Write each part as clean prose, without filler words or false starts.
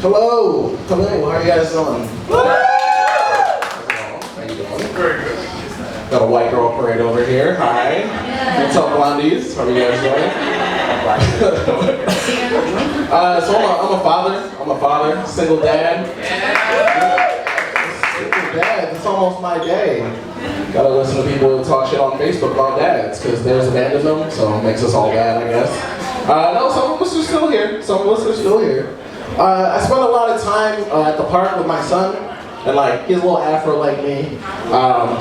Hello. Hello. How are you guys doing? How you doing? Very good. Got a white girl parade over here. Hi. What's up, blondies? How are you guys doing? So I'm a father. I'm a father. Single dad. Single dad. It's almost my day. Gotta listen to people talk shit on Facebook about dads, because there's abandonment, so it makes us all bad, I guess. No, some of us are still here. Some of us are still here. I spent a lot of time at the park with my son, and like, he's a little afro like me.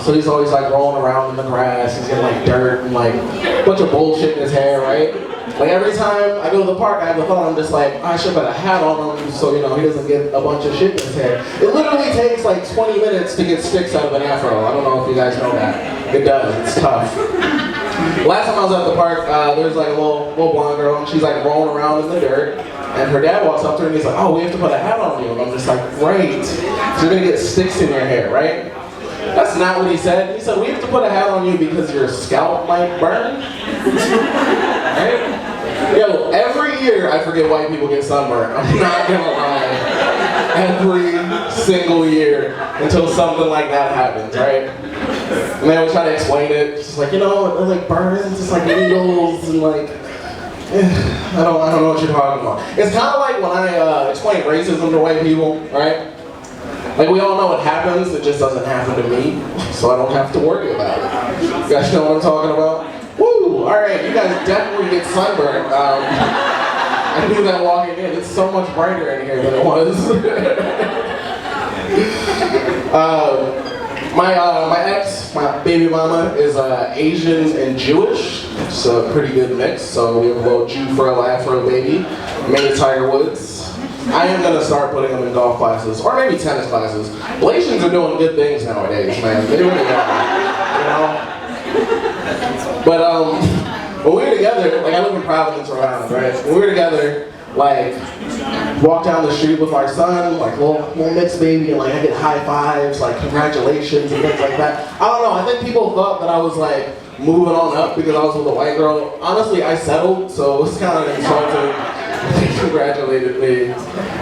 So he's always like rolling around in the grass, he's getting like dirt and like a bunch of bullshit in his hair, right? Like every time I go to the park, I have the thought, I'm just like, I should put a hat on him so, you know, he doesn't get a bunch of shit in his hair. It literally takes like 20 minutes to get sticks out of an afro. I don't know if you guys know that. It does, it's tough. Last time I was at the park, there's like a little blonde girl, and she's like rolling around in the dirt, and her dad walks up to her and he's like, oh, we have to put a hat on you. And I'm just like, great. So you're gonna get sticks in your hair, right? That's not what he said. He said, we have to put a hat on you because your scalp might burn. Right? Yo, every year I forget white people get sunburned. I'm not gonna lie. Every single year until something like that happens, right? And they always try to explain it. It's just like, you know, it like burns, it's like needles and like, I don't know what you're talking about. It's kind of like when I explain racism to white people, right? Like we all know what happens, it just doesn't happen to me, so I don't have to worry about it. You guys know what I'm talking about? Woo! Alright, you guys definitely get sunburned. I knew that walking in. It's so much brighter in here than it was. My ex, my baby mama, is Asian and Jewish. It's a pretty good mix, so we have a little Jew-fro afro baby, made Tiger Woods. I am gonna start putting them in golf classes, or maybe tennis classes. Malaysians are doing good things nowadays, man. They really are, you know? But when we were together, like I live in Providence, Rhode Island, right? When we were together, like, walk down the street with our son, like little mixed baby, and like I get high fives, like congratulations and things like that. I don't know, I think people thought that I was like moving on up because I was with a white girl. Honestly, I settled, so it's kind of insulting. They congratulated me.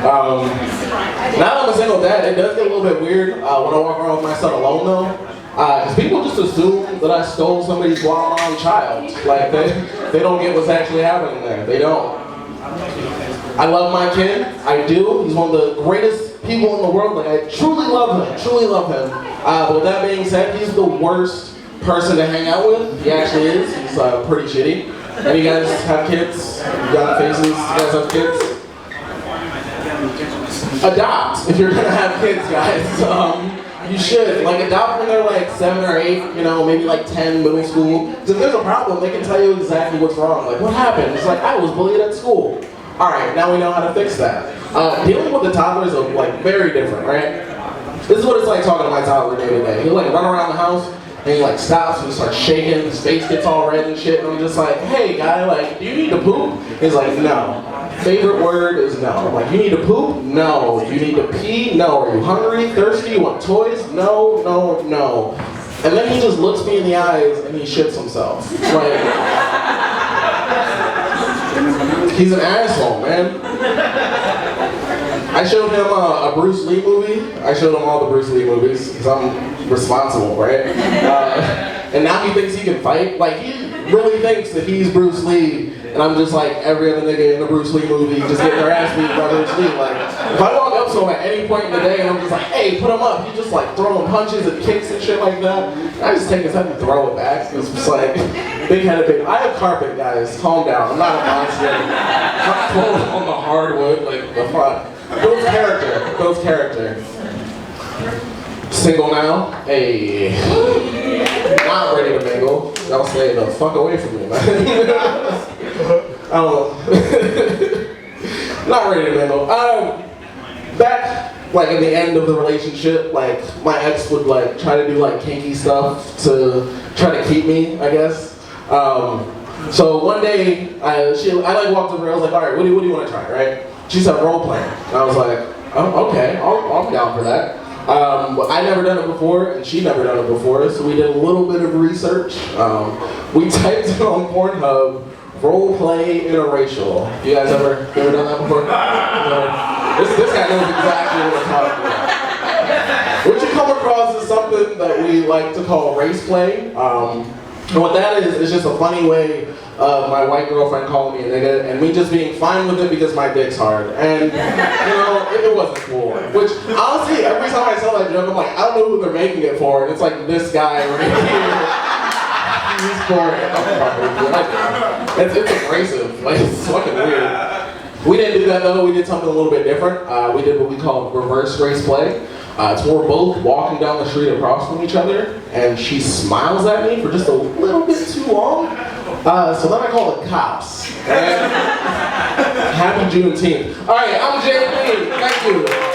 Now that I'm a single dad, it does get a little bit weird when I walk around with my son alone though. Because people just assume that I stole somebody's Guatemalan child. Like, they don't get what's actually happening there. They don't. I love my kid. I do. He's one of the greatest people in the world. Like, I truly love him. Truly love him. But with that being said, he's the worst person to hang out with. He actually is. He's pretty shitty. And you guys have kids? You got faces? You guys have kids? Adopt if you're gonna have kids, guys. You should. Like, adopt when they're like 7 or 8, you know, maybe like 10, middle school. Because if there's a problem, they can tell you exactly what's wrong. Like, what happened? It's like, I was bullied at school. Alright, now we know how to fix that. Dealing with the toddlers is like very different, right? This is what it's like talking to my toddler day to day. He'll like run around the house, and he like stops and starts shaking, his face gets all red and shit, and I'm just like, hey guy, like, do you need to poop? He's like, no. Favorite word is no. I'm like, you need to poop? No. You need to pee? No. Are you hungry? Thirsty? You want toys? No, no, no. And then he just looks me in the eyes and he shits himself. Like, he's an asshole, man. I showed him a Bruce Lee movie. I showed him all the Bruce Lee movies because I'm responsible, right? And now he thinks he can fight. Like, he really thinks that he's Bruce Lee, and I'm just like every other nigga in a Bruce Lee movie, just getting their ass beat by Bruce Lee. Like, if I walk up to him at any point in the day and I'm just like, hey, put him up, he's just like throwing punches and kicks and shit like that. I just take his head and throw it back. It's just like, big-headed baby. I have carpet, guys. Calm down. I'm not a monster. I'm not pulling on the hardwood, like the fuck. Builds character. Builds character. Single now? Hey. Not ready to mingle. Y'all stay the fuck away from me, man. I don't know. Not ready to mingle. Back, like, at the end of the relationship, like, my ex would, like, try to do, like, kinky stuff to try to keep me, I guess. So one day, I like, walked over, I was like, alright, what do you want to try, right? She said role playing. And I was like, oh, okay, I'm down for that. I never done it before, and she never done it before, so we did a little bit of research. We typed in on Pornhub, role play interracial. You guys ever done that before? This guy knows exactly what we're talking about. What you come across is something that we like to call race play. And what that is just a funny way of my white girlfriend calling me a nigga and me just being fine with it because my dick's hard. And, you know, it wasn't cool. Which, honestly, every time I tell that joke, I'm like, I don't know who they're making it for. And it's like this guy right here. He's for it. It's abrasive. Like, it's fucking weird. We didn't do that though. We did something a little bit different. We did what we call reverse race play. It's where we're both walking down the street across from each other, and she smiles at me for just a little bit too long. So then I call the cops. And happy Juneteenth. All right, I'm Jay Lee. Thank you.